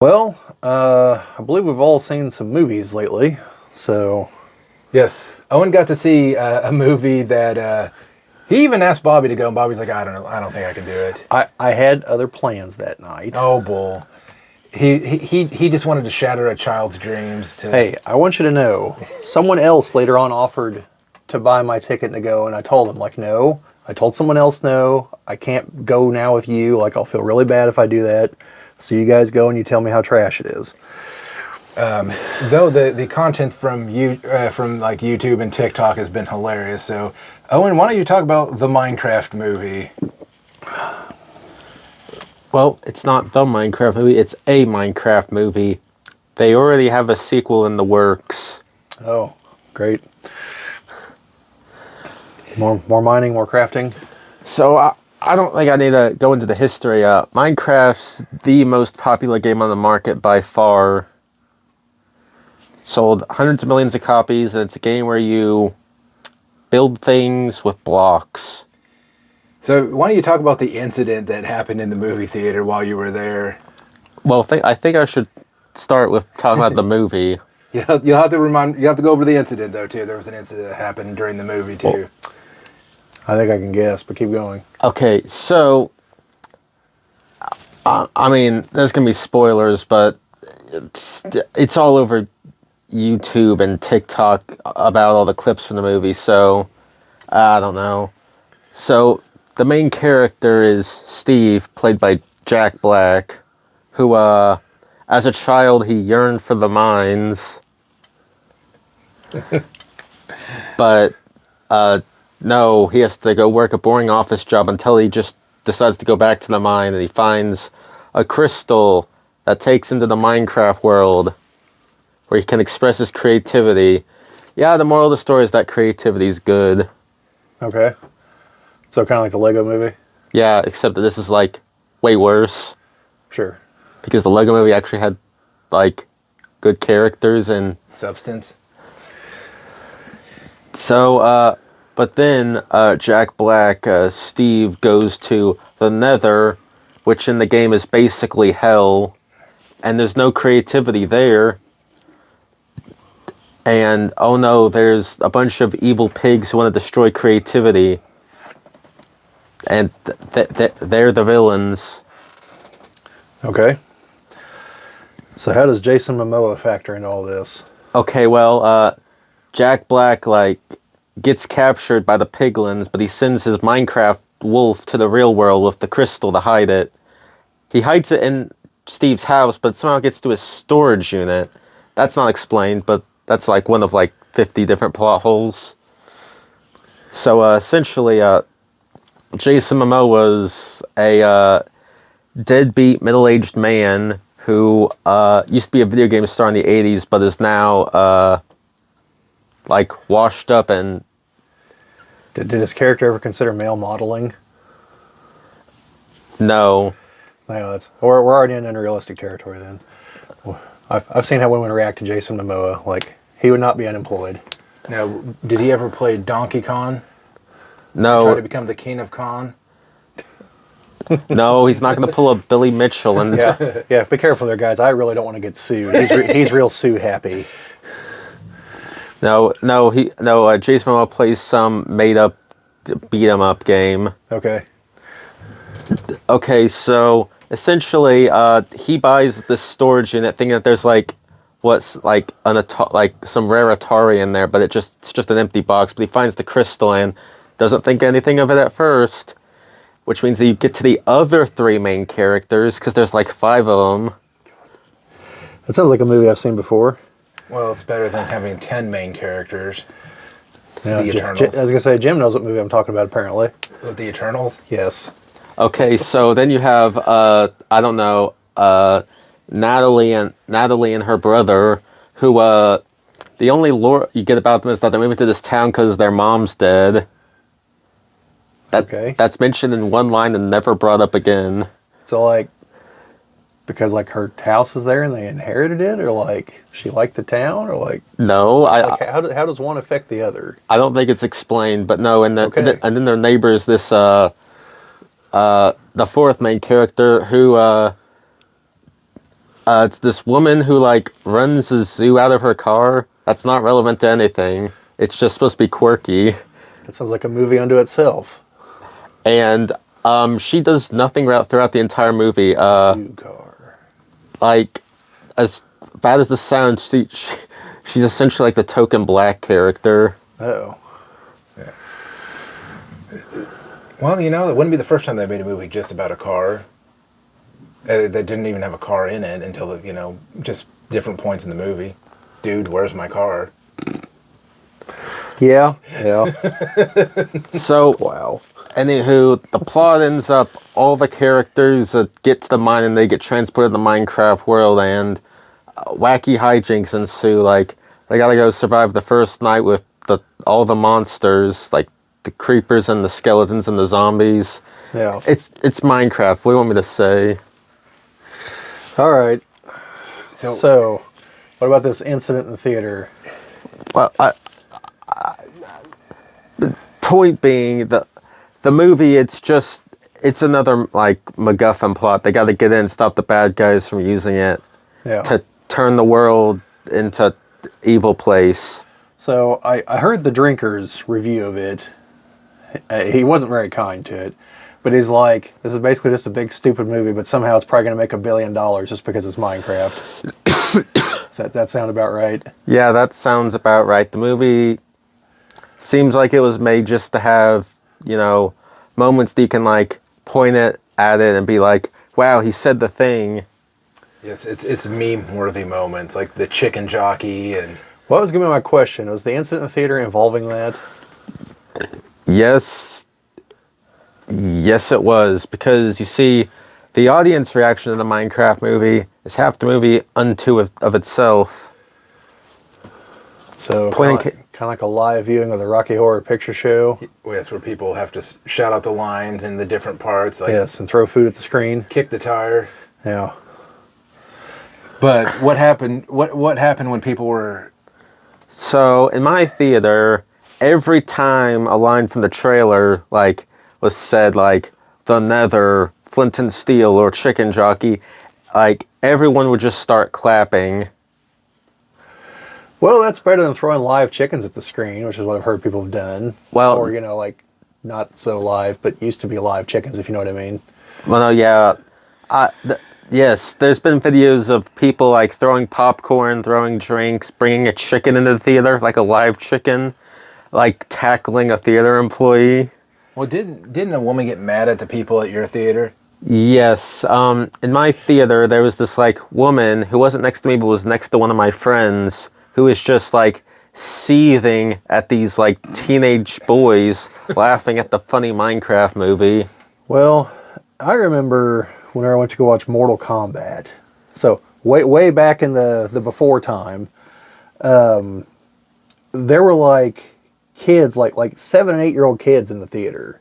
Well, I believe we've all seen some movies lately, so Yes, Owen got to see a movie that he even asked Bobbie to go, and Bobbie's like, I don't know, I don't think I can do it. I had other plans that night. Oh, bull. He just wanted to shatter a child's dreams. Hey, I want you to know, someone else later on offered to buy my ticket and to go, and I told them, like, no. I told someone else, no, I can't go now with you. Like, I'll feel really bad if I do that. So you guys go and you tell me how trash it is. Though the content from like YouTube and TikTok has been hilarious. So, Owen, why don't you talk about the Minecraft movie? Well, it's not the Minecraft movie, it's a Minecraft movie. They already have a sequel in the works. Oh, great. More mining, more crafting. So I don't think I need to go into the history. Minecraft's the most popular game on the market by far. Sold hundreds of millions of copies, and it's a game where you build things with blocks. So, why don't you talk about the incident that happened in the movie theater while you were there? Well, I think I should start with talking about the movie. Yeah, you'll have to go over the incident though too. There was an incident that happened during the movie too. I think I can guess, but keep going. Okay, so I mean, there's gonna be spoilers, but it's all over YouTube and TikTok about all the clips from the movie. So I don't know. So the main character is Steve, played by Jack Black, who as a child he yearned for the mines, but no, he has to go work a boring office job until he just decides to go back to the mine, and he finds a crystal that takes him to the Minecraft world where he can express his creativity. Yeah, the moral of the story is that creativity is good. Okay. So kind of like the Lego movie? Yeah, except that this is like way worse. Sure. Because the Lego movie actually had like good characters and Substance. so but then Jack Black, Steve goes to the Nether, which in the game is basically hell, and there's no creativity there. And oh no, there's a bunch of evil pigs who want to destroy creativity. And they're the villains. Okay. So how does Jason Momoa factor into all this? Okay, well, Jack Black, like, gets captured by the piglins, but he sends his Minecraft wolf to the real world with the crystal to hide it. He hides it in Steve's house, but somehow gets to his storage unit. That's not explained, but that's like one of like 50 different plot holes. So essentially, Jason Momoa was a deadbeat middle-aged man who used to be a video game star in the 80s, but is now like washed up and... Did his character ever consider male modeling? No. No, we're already in unrealistic territory then. I've seen how women react to Jason Momoa. Like, he would not be unemployed. Now, did he ever play Donkey Kong? No. Try to become the king of Kong? No, he's not going to pull a Billy Mitchell. And Yeah, be careful there, guys. I really don't want to get sued. He's real sue happy. No, Jason Momoa plays some made-up beat-em-up game. Okay. Okay, so essentially, he buys this storage unit, thinking that there's like what's like like some rare Atari in there, but it's just an empty box. But he finds the crystal and doesn't think anything of it at first, which means that you get to the other three main characters because there's like 5 of them. That sounds like a movie I've seen before. Well, it's better than having 10 main characters. Yeah, The Eternals. I was gonna say Jim knows what movie I'm talking about. Apparently. The Eternals? Yes. Okay, so then you have I don't know, Natalie and her brother, who the only lore you get about them is that they're moving to this town because their mom's dead. Okay. That's mentioned in one line and never brought up again. So like, because like her house is there and they inherited it, or like she liked the town, or like No, like how does one affect the other? I don't think it's explained, but no, and Okay. and then their neighbors, this the fourth main character who It's this woman who like runs a zoo out of her car. That's not relevant to anything. It's just supposed to be quirky, That sounds like a movie unto itself. and she does nothing throughout the entire movie. Zoo car. Like as bad as this sounds, she's essentially like the token black character. Oh. Well, you know, it wouldn't be the first time they made a movie just about a car. They didn't even have a car in it until, you know, just different points in the movie. Dude, where's my car? Yeah. Yeah. So Wow. anywho, the plot ends up all the characters get to the mine and they get transported to the Minecraft world, and wacky hijinks ensue. Like they gotta go survive the first night with all the monsters, like the creepers and the skeletons and the zombies. Yeah. It's Minecraft. What do you want me to say? All right. So, So, what about this incident in the theater? Well, the point being the movie, it's another like MacGuffin plot. They got to get in and stop the bad guys from using it Yeah. to turn the world into evil place. So I heard the Drinker's review of it. He wasn't very kind to it, but he's like, this is basically just a big stupid movie, but somehow it's probably going to make $1 billion just because it's Minecraft. Does that sound about right? Yeah, that sounds about right. The movie seems like it was made just to have, you know, moments that you can like point it at it and be like, wow, he said the thing. yes, it's meme-worthy moments, like the chicken jockey and... Well, that was going to be my question. Was the incident in the theater involving that? Yes, it was, because you see, the audience reaction to the Minecraft movie is half the movie unto of itself. So Pointing kind of like a live viewing of the Rocky Horror Picture Show. Yes, where people have to shout out the lines in the different parts, like Yes, and throw food at the screen. kick the tire. Yeah. But what happened? What happened when people were... So in my theater, every time a line from the trailer like was said, like the Nether, Flint and Steel, or Chicken Jockey, like everyone would just start clapping. Well, that's better than throwing live chickens at the screen, which is what I've heard people have done. Well- or, you know, like not so live, but used to be live chickens, if you know what I mean. Well, no, yeah. Yes, there's been videos of people like throwing popcorn, throwing drinks, bringing a chicken into the theater, like a live chicken, like tackling a theater employee. Well, didn't a woman get mad at the people at your theater? Yes, in my theater, there was this like woman who wasn't next to me, but was next to one of my friends, who was just like seething at these like teenage boys laughing at the funny Minecraft movie. Well, I remember whenever I went to go watch Mortal Kombat. So way back in the before time, there were like kids, like 7 and 8 year old kids in the theater,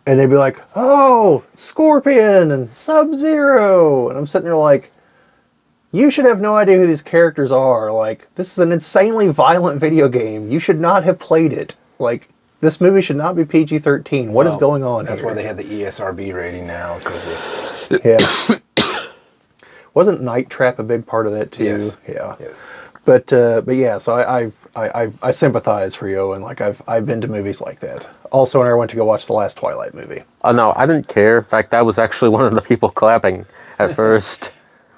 and they'd be like, "Oh, Scorpion and Sub-Zero," and I'm sitting there like, you should have no idea who these characters are. Like, this is an insanely violent video game. You should not have played it. Like, this movie should not be PG-13. What is going on That's here? why they have the ESRB rating now. Yeah. Wasn't Night Trap a big part of that too? Yes. Yeah. Yes. But yeah, so I sympathize for you, and like I've been to movies like that. Also, when I went to go watch the last Twilight movie. Oh no, I didn't care. In fact, I was actually one of the people clapping at first.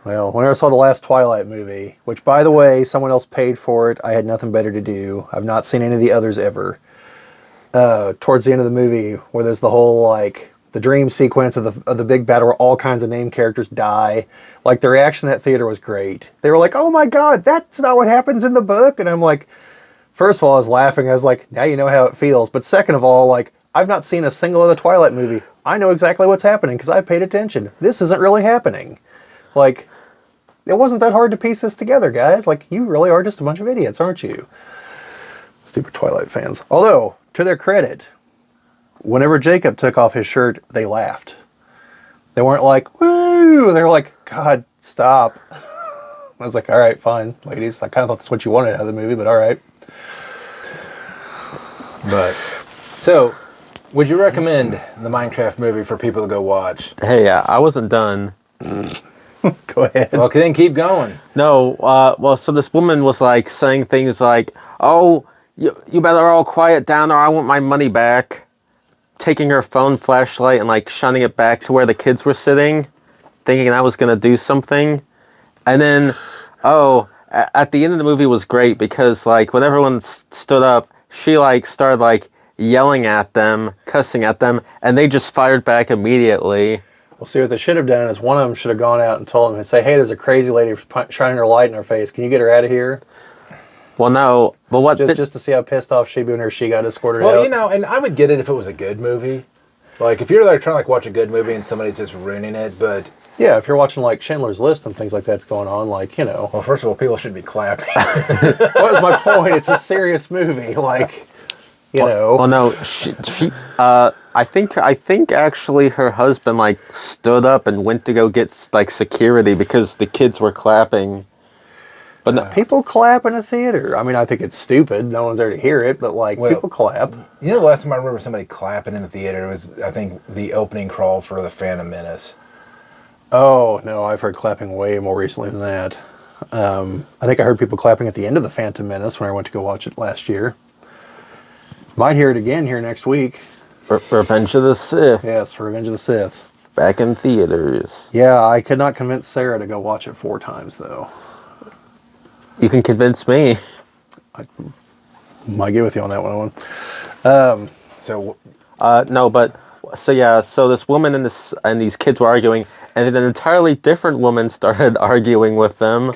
Well, whenever I saw the last Twilight movie, which by the way, someone else paid for it, I had nothing better to do. I've not seen any of the others ever. Towards the end of the movie, where there's the whole like the dream sequence of the big battle where all kinds of named characters die. Like, the reaction in that theater was great. They were like, "Oh my god, that's not what happens in the book." And I'm like, first of all, I was laughing. I was like, now you know how it feels. But second of all, like, I've not seen a single other Twilight movie. I know exactly what's happening because I paid attention. This isn't really happening. Like, it wasn't that hard to piece this together, guys. Like, you really are just a bunch of idiots, aren't you? Stupid Twilight fans. Although, to their credit, whenever Jacob took off his shirt, they laughed. They weren't like, woo! They were like, God, stop. I was like, all right, fine, ladies. I kind of thought that's what you wanted out of the movie, but all right. But, so, would you recommend the Minecraft movie for people to go watch? Hey, I wasn't done. Go ahead. Well, then keep going. No, well, so this woman was like saying things like, "Oh, you better all quiet down, or I want my money back." Taking her phone flashlight and like shining it back to where the kids were sitting, thinking I was gonna do something, and then, at the end of the movie was great because like when everyone stood up, she like started like yelling at them, cussing at them, and they just fired back immediately. Well, see, what they should have done is one of them should have gone out and told them and say, "Hey, there's a crazy lady shining her light in her face. Can you get her out of here?" Well, no, but what? Just to see how pissed off she'd be when she got escorted out. Well, you know, and I would get it if it was a good movie. Like, if you're like trying to like watch a good movie and somebody's just ruining it, but... Yeah, if you're watching like Schindler's List and things like that's going on, like, you know. Well, first of all, people should be clapping. What was my point? It's a serious movie, like, you know. Well, no, I think actually her husband like stood up and went to go get like security because the kids were clapping. But no, People clap in a theater. I mean, I think it's stupid. No one's there to hear it, but like, people clap. You know, the last time I remember somebody clapping in the theater was, I think, the opening crawl for The Phantom Menace. Oh, no, I've heard clapping way more recently than that. I think I heard people clapping at the end of The Phantom Menace when I went to go watch it last year. Might hear it again here next week. Revenge of the Sith. Yes, for Revenge of the Sith. Back in theaters. Yeah, I could not convince Sarah to go watch it 4 times, though. You can convince me. Might get with you on that one, Owen. So, No, but so this woman and these kids were arguing, and then an entirely different woman started arguing with them,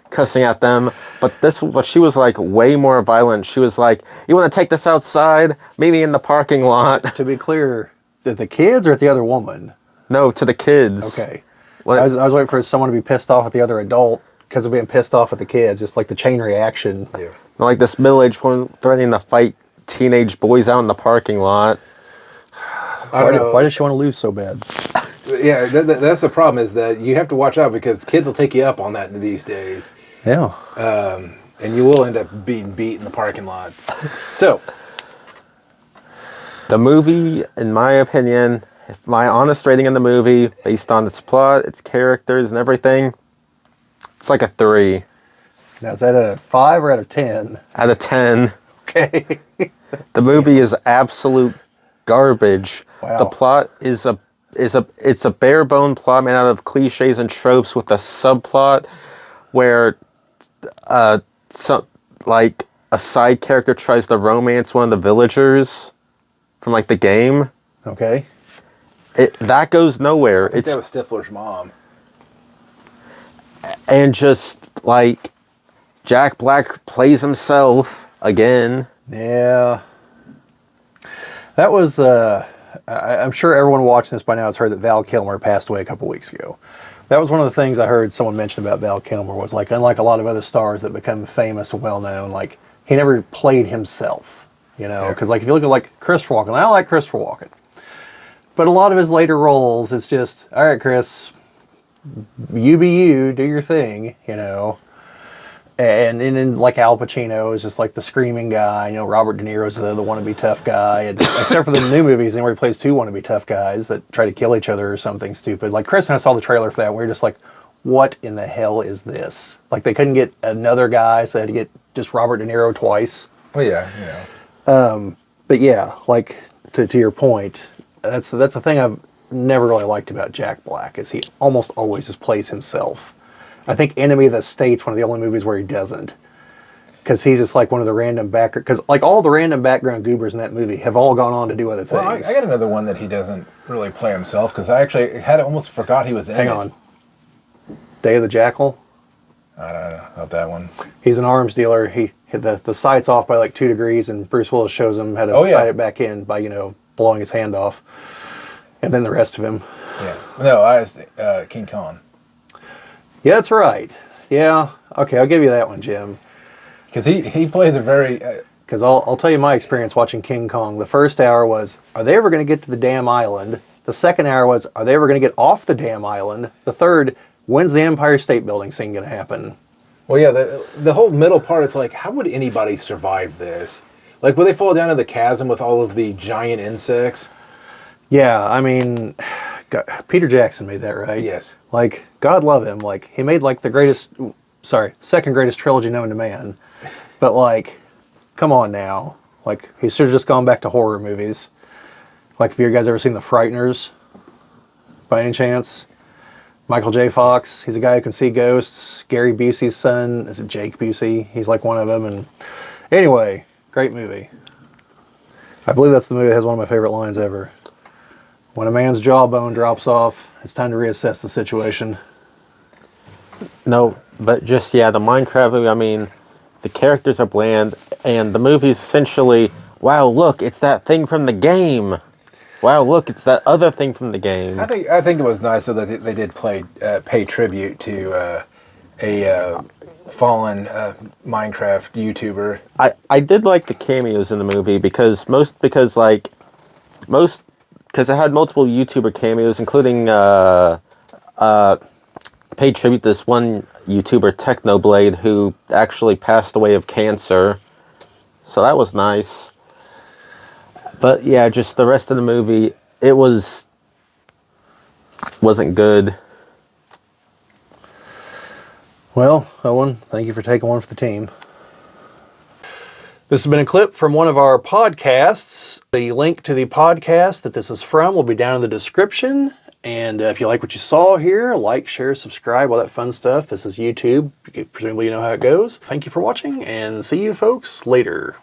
cussing at them. But she was like way more violent. She was like, "You want to take this outside? Meet me in the parking lot." To be clear, that the kids or at the other woman? No, to the kids. Okay. What? I was waiting for someone to be pissed off at the other adult because of being pissed off at the kids, just like the chain reaction. yeah. Like this middle-aged woman threatening to fight teenage boys out in the parking lot. I don't know. Why does she want to lose so bad? Yeah, that's the problem, is that you have to watch out because kids will take you up on that these days. Yeah. And you will end up being beat in the parking lots. So, The movie, in my opinion, my honest rating in the movie, based on its plot, its characters, and everything, it's like a 3 Now, is that a 5 or out of 10? out of 10. Okay. The movie is absolute garbage. Wow. The plot is a bare bone plot made out of cliches and tropes with a subplot where like a side character tries to romance one of the villagers from like the game. Okay. That goes nowhere. I think that was Stifler's mom. And just like Jack Black plays himself again. Yeah. That was, I'm sure everyone watching this by now has heard that Val Kilmer passed away a couple weeks ago. That was one of the things I heard someone mention about Val Kilmer was like, unlike a lot of other stars that become famous and well-known, like he never played himself, you know? Because like if you look at like Christopher Walken, I like Christopher Walken. But a lot of his later roles, it's just, all right, Chris, you be you, do your thing, you know? And then like Al Pacino is just like the screaming guy. You know, Robert De Niro's the wannabe tough guy. And except for the new movies, where he plays 2 wannabe tough guys that try to kill each other or something stupid. Like Chris and I saw the trailer for that, and we were just like, what in the hell is this? Like they couldn't get another guy, so they had to get just Robert De Niro twice. Well, yeah. But yeah, like to your point, that's the thing I've never really liked about Jack Black is he almost always just plays himself. I think Enemy of the State's one of the only movies where he doesn't. Because he's just like one of the random background... Because like all the random background goobers in that movie have all gone on to do other things. Well, I got another one that he doesn't really play himself, because I actually had almost forgot he was in it. Hang on. Day of the Jackal? I don't know about that one. He's an arms dealer. The sight's off by like 2 degrees, and Bruce Willis shows him how to sight it back in by, you know, blowing his hand off. And then the rest of him. Yeah. No, I was King Kong. Yeah, that's right. Yeah. Okay, I'll give you that one, Jim. Because he plays a very... Because I'll tell you my experience watching King Kong. The first hour was, are they ever going to get to the damn island? The second hour was, are they ever going to get off the damn island? The third, when's the Empire State Building scene going to happen? Well, yeah, the whole middle part, it's like, how would anybody survive this? Like, would they fall down in the chasm with all of the giant insects? Yeah, I mean, God, Peter Jackson made that, right? Yes. Like, God love him. Like, he made like the greatest, second greatest trilogy known to man. But like, come on now. Like, he should have just gone back to horror movies. Like, have you guys ever seen The Frighteners? By any chance? Michael J. Fox, he's a guy who can see ghosts. Gary Busey's son, is it Jake Busey? He's like one of them. And anyway, great movie. I believe that's the movie that has one of my favorite lines ever. When a man's jawbone drops off, it's time to reassess the situation. No, but just, yeah, the Minecraft movie, I mean, the characters are bland, and the movie's essentially, wow, look, it's that thing from the game. Wow, look, it's that other thing from the game. I think it was nice so that they did pay tribute to a fallen Minecraft YouTuber. I did like the cameos in the movie because it had multiple YouTuber cameos, including paid tribute to this one YouTuber, Technoblade, who actually passed away of cancer. So that was nice. But yeah, just the rest of the movie, it wasn't good. Well, Owen, thank you for taking one for the team. This has been a clip from one of our podcasts. The link to the podcast that this is from will be down in the description. And if you like what you saw here, like, share, subscribe, all that fun stuff. This is YouTube. Presumably you know how it goes. Thank you for watching, and see you folks later.